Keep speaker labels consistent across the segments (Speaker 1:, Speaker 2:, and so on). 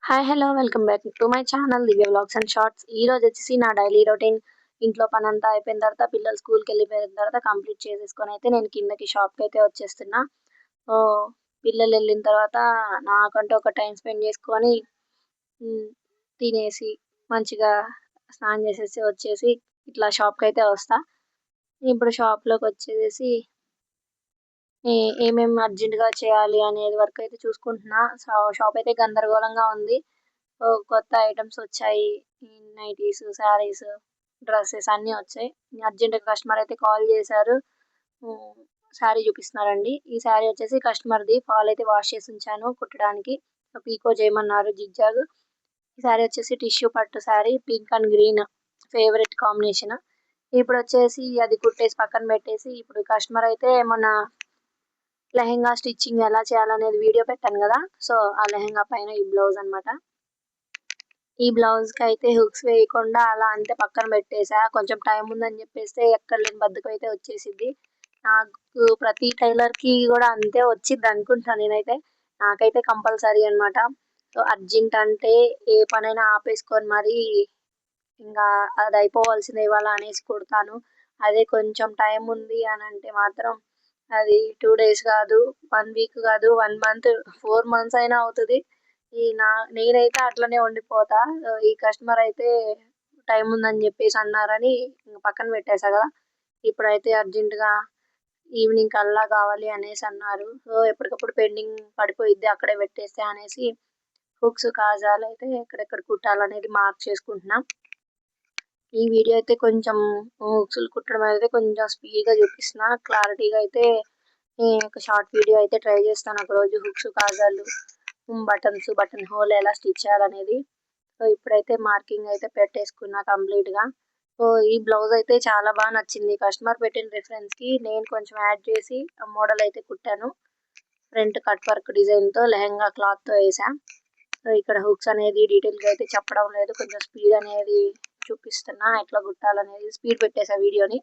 Speaker 1: Hi hello welcome back to my channel Divya vlogs and shorts. ఈ రోజు వచ్చేసి నా డైలీ రొటీన్. ఇంట్లో పని అంతా అయిపోయిన తర్వాత పిల్లలు స్కూల్కి వెళ్ళిపోయిన తర్వాత కంప్లీట్ చేసేసుకొని అయితే నేను కిందకి షాప్కి అయితే వచ్చేస్తున్నా. ఓ పిల్లలు వెళ్ళిన తర్వాత నాకంటూ ఒక టైం స్పెండ్ చేసుకొని తినేసి మంచిగా స్నానం చేసేసి వచ్చేసి ఇట్లా షాప్కి అయితే వస్తా. ఇప్పుడు షాప్లోకి వచ్చేసి ఏమేమి అర్జెంట్గా చేయాలి అనేది వర్క్ అయితే చూసుకుంటున్నా. షాప్ అయితే గందరగోళంగా ఉంది. కొత్త ఐటమ్స్ వచ్చాయి. నైటీస్, శారీస్, డ్రెస్సెస్ అన్నీ వచ్చాయి. అర్జెంట్గా కస్టమర్ అయితే కాల్ చేశారు. శారీ చూపిస్తున్నారండి. ఈ శారీ వచ్చేసి కస్టమర్ది. ఫాల్ అయితే వాష్ చేసి ఉంచాను కుట్టడానికి. పీకో చేయమన్నారు జిగ్జాగ్. ఈ శారీ వచ్చేసి టిష్యూ పట్టు sari, pink and green favourite combination. ఇప్పుడు వచ్చేసి అది కుట్టేసి పక్కన పెట్టేసి ఇప్పుడు కస్టమర్ అయితే మొన్న లెహెంగా స్టిచ్చింగ్ ఎలా చేయాలనేది వీడియో పెట్టాను కదా. సో ఆ లెహెంగా పైన ఈ బ్లౌజ్ అన్నమాట. ఈ బ్లౌజ్ కి అయితే హుక్స్ వేయకుండా అలా అంతే పక్కన పెట్టేసా. కొంచెం టైం ఉందని చెప్పేస్తే ఎక్కడ లేని బద్ధకం అయితే వచ్చేసింది. నాకు ప్రతి టైలర్ కి కూడా అంతే వచ్చింది అనుకుంటా నేనైతే. నాకైతే కంపల్సరీ అన్నమాట. సో అర్జెంట్ అంటే ఏ పనైనా ఆపేసుకొని మరి ఇంకా అది అయిపోవాల్సిందే ఇవాళ అనేసి కుడతాను. అదే కొంచెం టైం ఉంది అని అంటే మాత్రం అది 2 డేస్ కాదు, 1 వీక్ కాదు, 1 మంత్, 4 మంత్స్ అయినా అవుతుంది. నేనైతే అట్లనే ఉండిపోతా. ఈ కస్టమర్ అయితే టైం ఉందని చెప్పేసి అన్నారని పక్కన పెట్టేసా కదా. ఇప్పుడైతే అర్జెంటుగా ఈవినింగ్ కల్లా కావాలి అనేసి అన్నారు. సో ఎప్పటికప్పుడు పెండింగ్ పడిపోయిద్ది అక్కడే పెట్టేస్తే అనేసి హుక్స్, కాజాలు అయితే ఎక్కడెక్కడ కుట్టాలనేది మార్క్ చేసుకుంటున్నా. ఈ వీడియో అయితే కొంచెం హుక్స్లు కుట్టడం అయితే కొంచెం స్పీడ్గా చూపిస్తున్నా. క్లారిటీగా అయితే ఒక షార్ట్ వీడియో అయితే ట్రై చేస్తాను ఒకరోజు. హుక్స్, కాజాలు, బటన్స్, బటన్ హోల్ ఎలా స్టిచ్ చేయాలనేది. సో ఇప్పుడైతే మార్కింగ్ అయితే పెట్టేసుకున్నా కంప్లీట్గా. సో ఈ బ్లౌజ్ అయితే చాలా బాగా నచ్చింది. కస్టమర్ పెట్టిన రిఫరెన్స్కి నేను కొంచెం యాడ్ చేసి మోడల్ అయితే కుట్టాను. ఫ్రంట్ కట్ వర్క్ డిజైన్తో లెహెంగా క్లాత్తో వేసా. సో ఇక్కడ హుక్స్ అనేది డీటెయిల్గా అయితే చెప్పడం లేదు, కొంచెం స్పీడ్ అనేది చూపిస్తున్నా ఎట్లా కుట్టాలనేది. స్పీడ్ పెట్టేసా వీడియోని.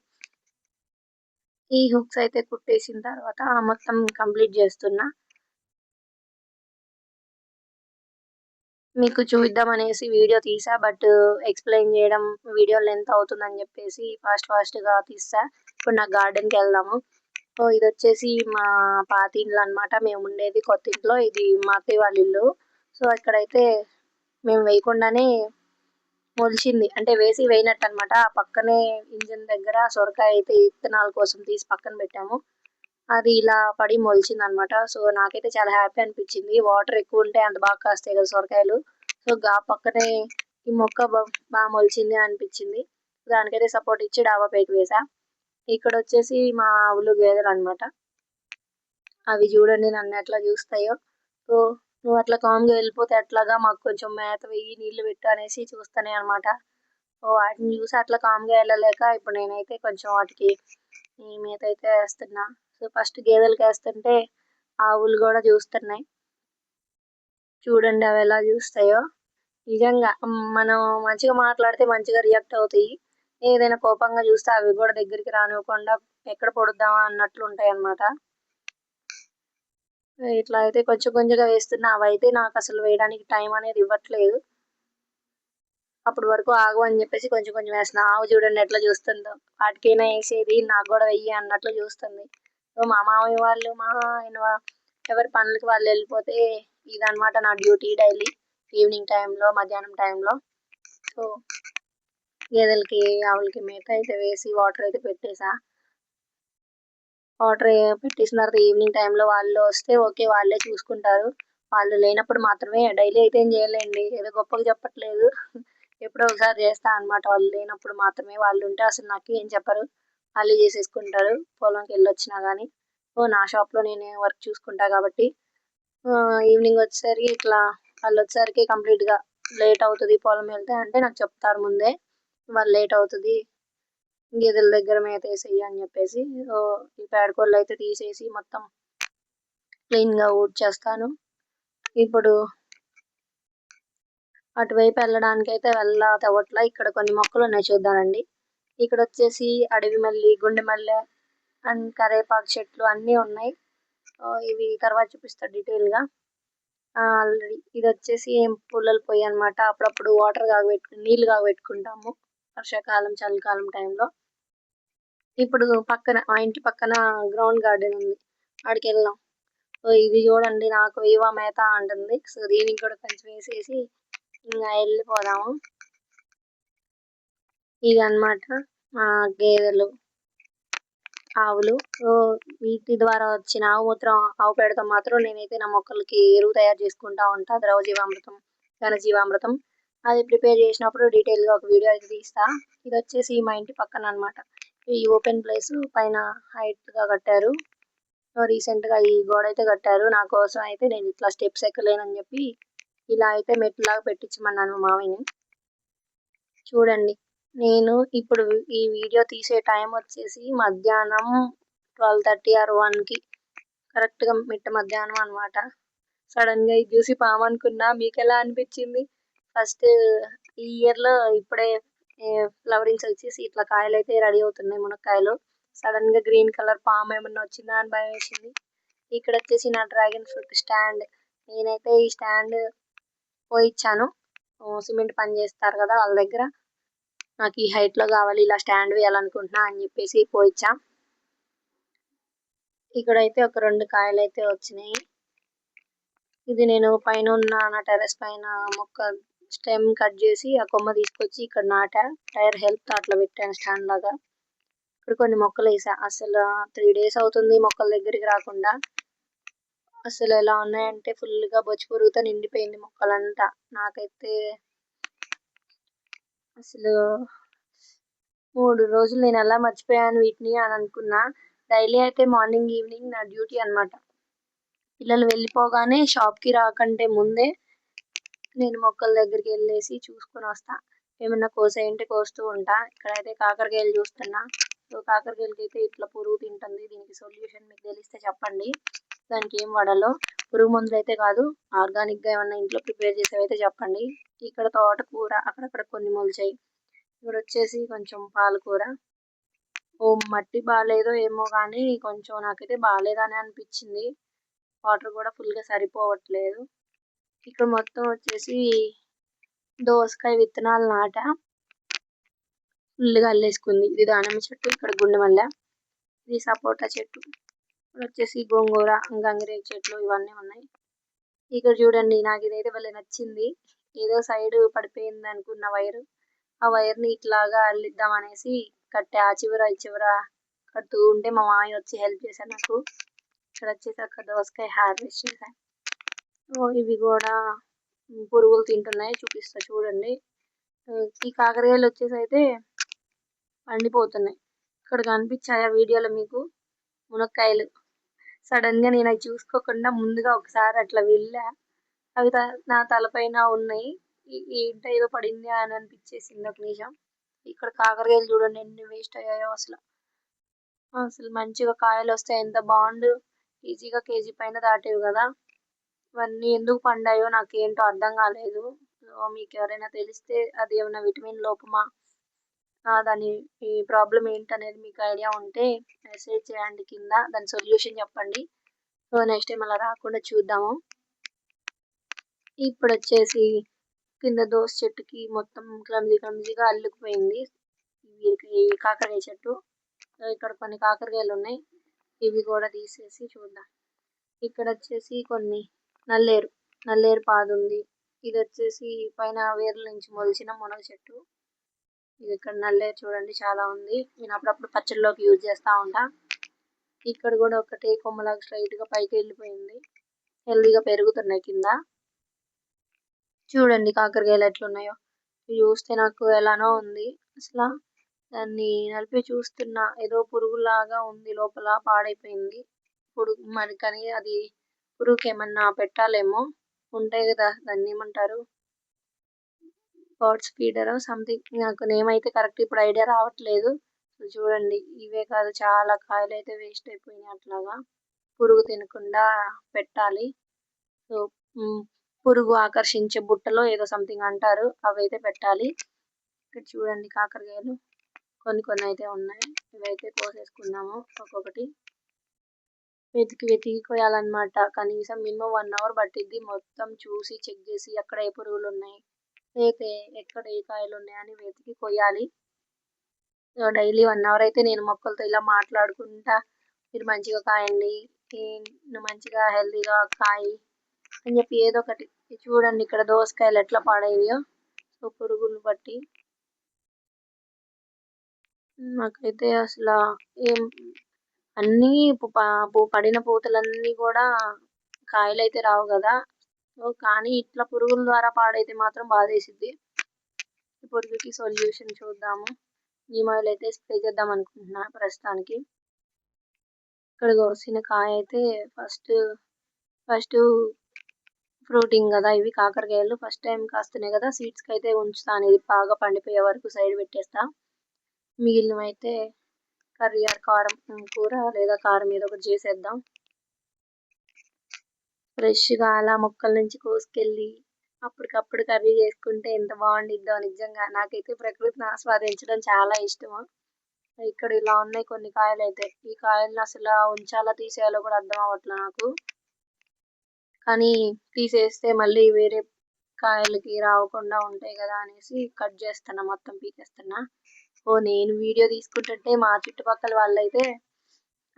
Speaker 1: ఈ హుక్స్ అయితే కుట్టేసిన తర్వాత మొత్తం కంప్లీట్ చేస్తున్నా. మీకు చూద్దాం అనేసి వీడియో తీసా. బట్ ఎక్స్ప్లెయిన్ చేయడం వీడియో లెంత్ అవుతుందని చెప్పేసి ఫాస్ట్గా తీసా. ఇప్పుడు నా గార్డెన్కి వెళ్దాము. సో ఇది వచ్చేసి మా పాత ఇల్లు అనమాట. మేము ఉండేది కొత్త ఇంట్లో. ఇది మా అత్తయ్య వాళ్ళ ఇల్లు. సో ఇక్కడైతే మేము వేయకుండానే మొలిచింది, అంటే వేసి వేయనట్టు అనమాట. ఆ పక్కనే ఇంజిన్ దగ్గర సొరకాయ అయితే విత్తనాల కోసం తీసి పక్కన పెట్టాము. అది ఇలా పడి మొలిచింది అనమాట. సో నాకైతే చాలా హ్యాపీ అనిపించింది. వాటర్ ఎక్కువ ఉంటే అంత బాగా కాస్తాయి కదా సొరకాయలు. సో ఆ పక్కనే ఈ మొక్క బాగా మొలిచింది అనిపించింది. దానికైతే సపోర్ట్ ఇచ్చి డాబా పైకి వేసా. ఇక్కడ వచ్చేసి మా ఆవులు, గేదెలు అనమాట. అవి చూడండి నన్ను ఎట్లా చూస్తాయో. సో నువ్వు అట్లా కామ్గా వెళ్ళిపోతే ఎట్లాగా, మాకు కొంచెం మేత వెయ్యి, నీళ్లు పెట్టు అనేసి చూస్తానే అనమాట. వాటిని చూసి అట్లా కామ్గా వెళ్ళలేక ఇప్పుడు నేనైతే కొంచెం వాటికి ఈ మేత అయితే వేస్తున్నా. సో ఫస్ట్ గేదెలకి వేస్తుంటే ఆవులు కూడా చూస్తున్నాయి. చూడండి అవి ఎలా చూస్తాయో. నిజంగా మనం మంచిగా మాట్లాడితే మంచిగా రియాక్ట్ అవుతాయి. ఏదైనా కోపంగా చూస్తే అవి కూడా దగ్గరికి రానివ్వకుండా ఎక్కడ పొడుద్దామా అన్నట్లు ఉంటాయి అన్నమాట. ఇట్లా అయితే కొంచెం కొంచెంగా వేస్తున్నా. అవైతే నాకు అసలు వేయడానికి టైం అనేది ఇవ్వట్లేదు. అప్పటి వరకు ఆగు అని చెప్పేసి కొంచెం కొంచెం వేస్తున్నా. ఆవు చూడండి ఎట్లా చూస్తుందో. వాటికైనా వేసేది, నాకు కూడా వెయ్యి అన్నట్లు చూస్తుంది. సో మా మామయ్య వాళ్ళు, మా ఆయన ఎవరి పనులకి వాళ్ళు వెళ్ళిపోతే ఇదనమాట నా డ్యూటీ డైలీ. ఈవినింగ్ టైంలో, మధ్యాహ్నం టైంలో. సో గేదెలకి, ఆవులకి మేత అయితే వేసి వాటర్ అయితే పెట్టేసా. వాటర్ పెట్టేసిన తర్వాత ఈవినింగ్ టైంలో వాళ్ళు వస్తే ఓకే, వాళ్ళే చూసుకుంటారు. వాళ్ళు లేనప్పుడు మాత్రమే. డైలీ అయితే ఏం చేయలేండి, ఏదో గొప్పగా చెప్పట్లేదు. ఎప్పుడో ఒకసారి చేస్తా అనమాట. వాళ్ళు లేనప్పుడు మాత్రమే. వాళ్ళు ఉంటే అసలు నాకు ఏం చెప్పరు, వాళ్ళు చేసేసుకుంటారు పొలంకి వెళ్ళొచ్చినా కానీ. సో నా షాప్లో నేనే వర్క్ చూసుకుంటా కాబట్టి ఈవినింగ్ వచ్చేసరికి ఇట్లా వాళ్ళు వచ్చేసరికి కంప్లీట్గా లేట్ అవుతుంది. పొలం వెళ్తే అంటే నాకు చెప్తారు ముందే, వాళ్ళు లేట్ అవుతుంది గేదెల దగ్గర మేత వేసేయి అని చెప్పేసి. ఈ పేడకోళ్ళు అయితే తీసేసి మొత్తం క్లీన్గా ఊడ్చేస్తాను. ఇప్పుడు అటువైపు వెళ్ళడానికి అయితే తవ్వట్లా. ఇక్కడ కొన్ని మొక్కలు ఉన్నాయి చూద్దానండి. ఇక్కడ వచ్చేసి అడవి మల్లి, గుండె మల్లె అండ్ కరేపాకు చెట్లు అన్నీ ఉన్నాయి. ఇవి తర్వాత చూపిస్తా డీటెయిల్గా. ఆల్రెడీ ఇది వచ్చేసి పుల్లల పొయ్యి అన్నమాట. అప్పుడప్పుడు నీళ్లు కాగబెట్టుకుంటాము వర్షాకాలం చలికాలం టైంలో. ఇప్పుడు మా ఇంటి పక్కన గ్రౌండ్ గార్డెన్ ఉంది, ఆడికి వెళ్దాం. సో ఇది చూడండి, నాకు ఇవా మేత అంటుంది. సో దీనికి కూడా కొంచెం వేసేసి ఇంకా వెళ్ళిపోదాము. ఇది అన్నమాట మా గేదెలు, ఆవులు. సో వీటి ద్వారా వచ్చిన ఆవు మూత్రం, ఆవు పేడతో మాత్రం నేనైతే నా మొక్కలకి ఎరువు తయారు చేసుకుంటా ఉంటా, ద్రవజీవామృతం, ఘనజీవామృతం. అది ప్రిపేర్ చేసినప్పుడు డీటెయిల్ గా ఒక వీడియో అయితే తీస్తా. ఇది వచ్చేసి మా ఇంటి పక్కన అన్నమాట. ఈ ఓపెన్ ప్లేస్ పైన హైట్ గా కట్టారు. రీసెంట్ గా ఈ గోడ అయితే కట్టారు. నా కోసం అయితే నేను ఇట్లా స్టెప్స్ ఎక్కలేనని చెప్పి ఇలా అయితే మెట్లాగా పెట్టించమన్నాను మామయ్యని. చూడండి, నేను ఇప్పుడు ఈ వీడియో తీసే టైం వచ్చేసి మధ్యాహ్నం 12:30 ఆర్ 1కి, కరెక్ట్ గా మిట్ట మధ్యాహ్నం అన్నమాట. సడన్ గా ఇది చూసి పాము అనుకున్నా. మీకు ఎలా అనిపించింది? ఫస్ట్ ఈ ఇయర్ లో ఇప్పుడే ఫ్లవరింగ్స్ వచ్చేసి ఇట్లా కాయలు అయితే రెడీ అవుతున్నాయి, మునక్కాయలు. సడన్ గా గ్రీన్ కలర్ పాము ఏమన్నా వచ్చిందా అని భయం వేసింది. ఇక్కడ వచ్చేసి నా డ్రాగన్ ఫ్రూట్ స్టాండ్. నేనైతే ఈ స్టాండ్ పోయిచ్చాను, సిమెంట్ పని చేస్తారు కదా వాళ్ళ దగ్గర. నాకు ఈ హైట్ లో కావాలి, ఇలా స్టాండ్ వేయాలనుకుంటున్నా అని చెప్పేసి పోయిచ్చా. ఇక్కడైతే ఒక 2 కాయలు అయితే వచ్చినాయి. ఇది నేను పైన ఉన్న నా టెర్రస్ పైన మొక్క స్టెమ్ కట్ చేసి ఆ కొమ్మ తీసుకొచ్చి ఇక్కడ నాటా. టైర్ హెల్ప్ తో అట్లా పెట్టాను స్టాండ్ లాగా. ఇక్కడ కొన్ని మొక్కలు వేసా. అసలు 3 days అవుతుంది మొక్కల దగ్గరికి రాకుండా. అసలు ఎలా ఉన్నాయంటే ఫుల్ గా బొచ్చు పురుగుతో నిండిపోయింది మొక్కలంతా. నాకైతే అసలు 3 రోజులు నేను ఎలా మర్చిపోయాను వీటిని అని అనుకున్నా. డైలీ అయితే మార్నింగ్ ఈవినింగ్ నా డ్యూటీ అన్నమాట. పిల్లలు వెళ్ళిపోగానే షాప్ కి రాకంటే ముందే నేను మొక్కల దగ్గరికి వెళ్ళేసి చూసుకొని వస్తా. ఏమన్నా కోసేయంటే కోస్తూ ఉంటా. ఇక్కడైతే కాకరకాయలు చూస్తున్నా. సో కాకరకాయలకి అయితే ఇట్లా పురుగు తింటుంది. దీనికి సొల్యూషన్ మీకు తెలిస్తే చెప్పండి. దానికి ఏం వాడాలో. పురుగు మందులు అయితే కాదు, ఆర్గానిక్ గా ఏమన్నా ఇంట్లో ప్రిపేర్ చేసేవైతే చెప్పండి. ఇక్కడ తోటకూర అక్కడక్కడ కొన్ని మొలిచాయి. ఇక్కడ వచ్చేసి కొంచెం పాలకూర. మట్టి బాగాలేదో ఏమో కానీ కొంచెం నాకైతే బాగాలేదని అనిపించింది. వాటర్ కూడా ఫుల్ గా సరిపోవట్లేదు. ఇక్కడ మొత్తం వచ్చేసి దోసకాయ విత్తనాలు నాటా. ఫుల్ గా అల్లేసుకుంది. ఇది దానిమ్మ చెట్టు, ఇక్కడ గుండెమల్లె, ఇది సపోటా చెట్టు, ఇక్కడ వచ్చేసి గోంగూర, గంగిరేగి చెట్లు ఇవన్నీ ఉన్నాయి. ఇక్కడ చూడండి, నాకు ఇదైతే భలే నచ్చింది. ఏదో సైడ్ పడిపోయింది అనుకున్న వైర్, ఆ వైర్ ని ఇట్లాగా అల్లిద్దాం అనేసి కట్టా. ఆ చివర ఈ చివర కడుతూ ఉంటే మా మామయ్య వచ్చి హెల్ప్ చేశారు నాకు. ఇక్కడ వచ్చేసి ఒక దోసకాయ హార్వెస్ట్ చేశాను. ఇవి కూడా పురుగులు తింటున్నాయి, చూపిస్తా చూడండి. ఈ కాకరకాయలు వచ్చేసి అయితే పండిపోతున్నాయి. ఇక్కడ కనిపించాయా వీడియోలో మీకు మునక్కాయలు? సడన్ గా నేను అవి చూసుకోకుండా ముందుగా ఒకసారి అట్లా వెళ్ళా. అవి నా తలపైన ఉన్నాయి. ఏంటో ఏదో పడింది అని అనిపించేసింది ఒక నిమిషం. ఇక్కడ కాకరకాయలు చూడండి ఎన్ని వేస్ట్ అయ్యాయో. అసలు మంచిగా కాయలు వస్తే ఎంత బాగుండు. ఈజీగా కేజీ పైన దాటేవి కదా. ఇవన్నీ ఎందుకు పండాయో నాకు ఏంటో అర్థం కాలేదు. మీకు ఎవరైనా తెలిస్తే అది ఏమైనా విటమిన్ లోపమా, దాని ఈ ప్రాబ్లం ఏంటనేది మీకు ఐడియా ఉంటే మెసేజ్ చేయండి కింద, దాని సొల్యూషన్ చెప్పండి. సో నెక్స్ట్ టైం అలా రాకుండా చూద్దాము. ఇప్పుడు వచ్చేసి కింద దోస చెట్టుకి మొత్తం క్లమ్జీగా అల్లుకుపోయింది ఈ కాకరకాయ చెట్టు. ఇక్కడ కొన్ని కాకరకాయలు ఉన్నాయి, ఇవి కూడా తీసేసి చూద్దాం. ఇక్కడ వచ్చేసి కొన్ని నల్లేరు పాదు ఉంది. ఇది వచ్చేసి పైన వేర్ల నుంచి మొలిచిన మునగ చెట్టు. ఇది ఇక్కడ నల్లేరు చూడండి చాలా ఉంది. నేను అప్పుడప్పుడు పచ్చడిలోకి యూజ్ చేస్తా ఉంటా. ఇక్కడ కూడా ఒకటే కొమ్మలాగా స్ట్రైట్ గా పైకి వెళ్ళిపోయింది. హెల్దీగా పెరుగుతున్నాయి కింద. చూడండి కాకరకాయలు ఎట్లున్నాయో. చూస్తే నాకు ఎలానో ఉంది. అసలు దాన్ని నలిపి చూస్తున్నా, ఏదో పురుగులాగా ఉంది, లోపల పాడైపోయింది. మరి కానీ అది పురుగుకి ఏమన్నా పెట్టాలేమో, ఉంటాయి కదా దాన్ని ఏమంటారు, బర్డ్స్ ఫీడర్ సంథింగ్. నాకు నేమ్ అయితే కరెక్ట్ ఇప్పుడు ఐడియా రావట్లేదు. చూడండి, ఇవే కాదు చాలా కాయలు అయితే వేస్ట్ అయిపోయినాయి. అట్లాగా పురుగు తినకుండా పెట్టాలి. సో పురుగు ఆకర్షించే బుట్టలో ఏదో సంథింగ్ అంటారు, అవైతే పెట్టాలి. ఇక్కడ చూడండి కాకరకాయలు కొన్ని అయితే ఉన్నాయి. ఇవైతే కోసేసుకున్నాము ఒక్కొక్కటి. వెతికి వెతికి కోయాలన్నమాట. కనీసం మినిమం 1 అవర్ పట్టిద్ది. మొత్తం చూసి చెక్ చేసి ఎక్కడ ఏ పురుగులున్నాయి, లేతే ఎక్కడ ఏ కాయలున్నాయని వెతికి కొయ్యాలి. డైలీ 1 అవర్ అయితే నేను మొక్కలతో ఇలా మాట్లాడుకుంటా, మీరు మంచిగా కాయండి, మంచిగా హెల్తీగా కాయి అని చెప్పి ఏదో ఒకటి. చూడండి ఇక్కడ దోసకాయలు ఎట్లా పాడయ్యాయో పురుగులు బట్టి. నాకైతే అసలు ఏం అన్నీ పడిన పూతలన్నీ కూడా కాయలైతే రావు కదా. కానీ ఇట్లా పురుగుల ద్వారా పాడైతే మాత్రం బాధేసిద్ది. ఈ పురుగుకి సొల్యూషన్ చూద్దాము. నీమ్ ఆయిల్ అయితే స్ప్రే చేద్దాం అనుకుంటున్నా ప్రస్తుతానికి. ఇక్కడ కోసిన కాయ అయితే ఫస్ట్ ఫ్రూటింగ్ కదా, ఇవి కాకరకాయలు ఫస్ట్ టైం కాస్తున్నాయి కదా. సీడ్స్కి అయితే ఉంచుతాను, ఇది బాగా పండిపోయే వరకు సైడ్ పెట్టేస్తా. మిగిలినవైతే కర్రీ ఆర్ కారం కూర లేదా కారం ఏదో ఒకటి చేసేద్దాం. ఫ్రెష్గా అలా మొక్కల నుంచి కోసుకెళ్ళి అప్పటికప్పుడు కర్రీ చేసుకుంటే ఎంత బాగుండిద్దో. నిజంగా నాకైతే ప్రకృతిని ఆస్వాదించడం చాలా ఇష్టము. ఇక్కడ ఇలా ఉన్నాయి కొన్ని కాయలు అయితే. ఈ కాయలను అసలు ఉంచాలో తీసేయాలో కూడా అర్థం అవ్వట్లే నాకు. కానీ తీసేస్తే మళ్ళీ వేరే కాయలకి రావకుండా ఉంటాయి కదా అనేసి కట్ చేస్తున్నా, మొత్తం పీకేస్తున్నా. నేను వీడియో తీసుకుంటుంటే మా చుట్టుపక్కల వాళ్ళైతే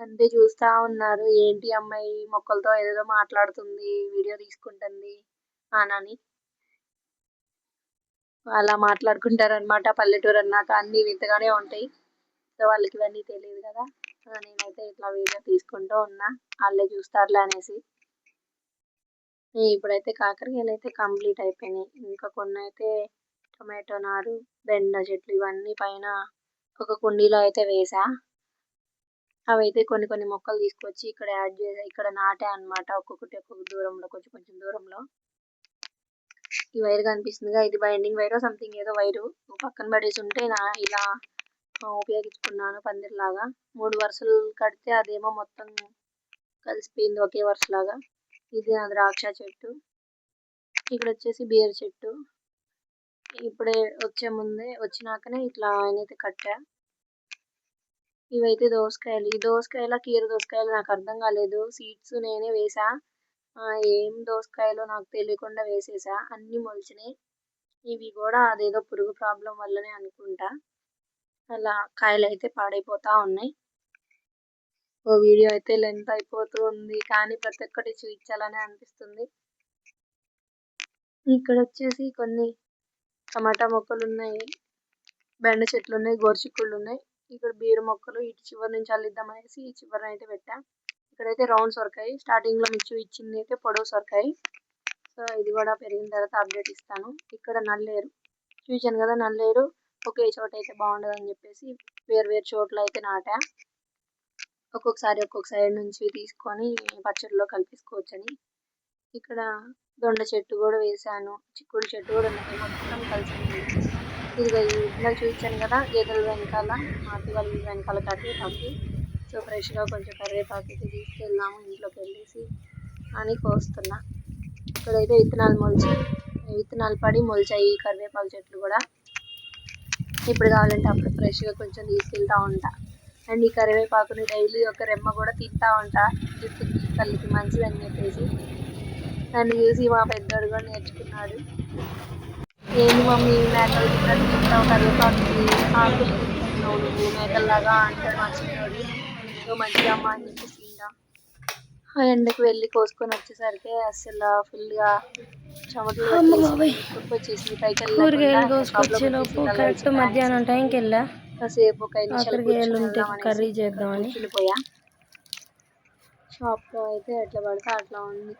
Speaker 1: అంతే చూస్తా ఉన్నారు, ఏంటి అమ్మాయి మొక్కలతో ఏదేదో మాట్లాడుతుంది, వీడియో తీసుకుంటుంది అని. అలా మాట్లాడుకుంటారనమాట. పల్లెటూరు అన్నాక అన్ని వింతగానే ఉంటాయి. సో వాళ్ళకి ఇవన్నీ తెలియదు కదా. నేనైతే ఇట్లా వీడియో తీసుకుంటూ ఉన్నా, వాళ్ళే చూస్తారులే అనేసి. ఇప్పుడైతే కాకరకాయలు అయితే కంప్లీట్ అయిపోయినాయి. ఇంకా కొన్ని అయితే టొమాటో నారు, బెండ చెట్లు ఇవన్నీ పైన ఒక కుండీలో అయితే వేసా. అవి అయితే కొన్ని మొక్కలు తీసుకొచ్చి ఇక్కడ యాడ్ చేసా, ఇక్కడ నాటా అనమాట. ఒక్కొక్కటి ఒక్కొక్క దూరంలో, కొంచెం దూరంలో. ఈ వైర్ కనిపిస్తుందిగా, ఇది బైండింగ్ వైర్ సంథింగ్ ఏదో వైరు పక్కన పడేసి ఉంటే ఇలా ఉపయోగించుకున్నాను పందిరిలాగా. 3 వరుసలు కడితే అదేమో మొత్తం కలిసిపోయింది ఒకే వరుసలాగా. ఇది నా ద్రాక్ష చెట్టు, ఇక్కడ వచ్చేసి బీర్ చెట్టు. ఇప్పుడే వచ్చినాకనే ఇట్లా ఆయనైతే కట్టా. ఇవైతే దోసకాయలు. ఈ దోసకాయల కీర దోసకాయలు నాకు అర్థం కాలేదు. సీడ్స్ నేనే వేసా, ఏం దోసకాయలో నాకు తెలియకుండా వేసేసా. అన్ని మొలిచినాయి. ఇవి కూడా అదేదో పురుగు ప్రాబ్లం వల్లనే అనుకుంటా, అలా కాయలు అయితే పాడైపోతా ఉన్నాయి. వీడియో అయితే లెంత్ అయిపోతూ ఉంది, కానీ ప్రతి ఒక్కటి చూపించాలనే అనిపిస్తుంది. ఇక్కడ వచ్చేసి కొన్ని టమాటా మొక్కలు ఉన్నాయి, బెండ చెట్లు ఉన్నాయి, గోరుచిక్కుళ్ళు ఉన్నాయి. ఇక్కడ బీర మొక్కలు ఇటు చివరి నుంచి అల్లిద్దాం అనేసి ఈ చివరిని అయితే పెట్టా. ఇక్కడైతే రౌండ్ సొరకాయ, స్టార్టింగ్ లో మిర్చి ఇచ్చింది అయితే పొడవు సొరకాయ. సో ఇది కూడా పెరిగిన తర్వాత అప్డేట్ ఇస్తాను. ఇక్కడ నల్లేరు చూసాను కదా, నల్లేరు ఒకే చోట అయితే బాగుండదు అని చెప్పేసి వేరు చోట్ల అయితే నాటా. ఒక్కొక్క సైడ్ నుంచి తీసుకొని పచ్చడిలో కలిపేసుకోవచ్చని. ఇక్కడ దొండ చెట్టు కూడా వేసాను, చిక్కుడు చెట్టు కూడా ఉన్నాయి, మొత్తం కలిసింది. ఇదిగో ఇందాక చూపించాను కదా, గేదెల వెనకాల వాళ్ళ వెనకాల కరివేపాకు. సో ఫ్రెష్గా కొంచెం కరివేపాకు అయితే తీసుకెళ్దాము ఇంట్లోకి వెళ్ళేసి అని కోస్తున్నా. ఇక్కడైతే విత్తనాలు పడి మొలిచాయి ఈ కరివేపాకు చెట్లు కూడా. ఇప్పుడు కావాలంటే అప్పుడు ఫ్రెష్గా కొంచెం తీసుకెళ్తా ఉంటా. అండ్ ఈ కరివేపాకుని డైలీ ఒక రెమ్మ కూడా తింటా ఉంటా, జుట్టుకి కళ్ళకి మంచిదని చెప్పేసి. నన్ను చూసి మా పెద్దోడు కూడా నేర్చుకున్నాడు. ఏంటి మమ్మీ మేకలు తిన్నట్టు తింటావు, కరివేపాకు ఆకులు తింటున్నావు నువ్వు మేకల్లాగా అంటాడు మా చిన్నోడు. సో మంచిగా అమ్మ అని చెప్పేసి తింటా. ఆ ఎండకు వెళ్ళి కోసుకొని వచ్చేసరికి అసలు ఫుల్గా చెమటలు వచ్చేసింది. పైకి
Speaker 2: కరెక్ట్ మధ్యాహ్నం టైంకి వెళ్ళా,
Speaker 1: కాసేపు ఒక 5
Speaker 2: నిమిషాలు కర్రీ చేద్దామని
Speaker 1: వెళ్ళిపోయా. షాప్లో అయితే ఎట్లా పడితే అట్లా ఉంది.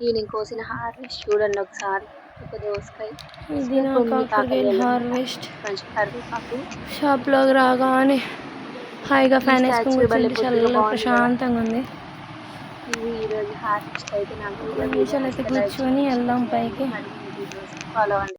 Speaker 1: ఈవినింగ్ కోసిన హార్వెస్ట్ చూడండి ఒకసారి. ఒక దోసకాయ,
Speaker 2: ఇది నా కాకరకాయలు హార్వెస్ట్.
Speaker 1: కొంచెం కరివేపాకు.
Speaker 2: షాప్లోకి రాగానే హాయిగా ఫ్యాన్ వేసుకొని కూర్చుంటే చాలా ప్రశాంతంగా ఉంది.
Speaker 1: ఈరోజు హార్వెస్ట్ అయితే నాకు
Speaker 2: నిమిషాలు అయితే కూర్చొని వెళ్దాం పైకి.
Speaker 1: ఫాలో అవ్వండి.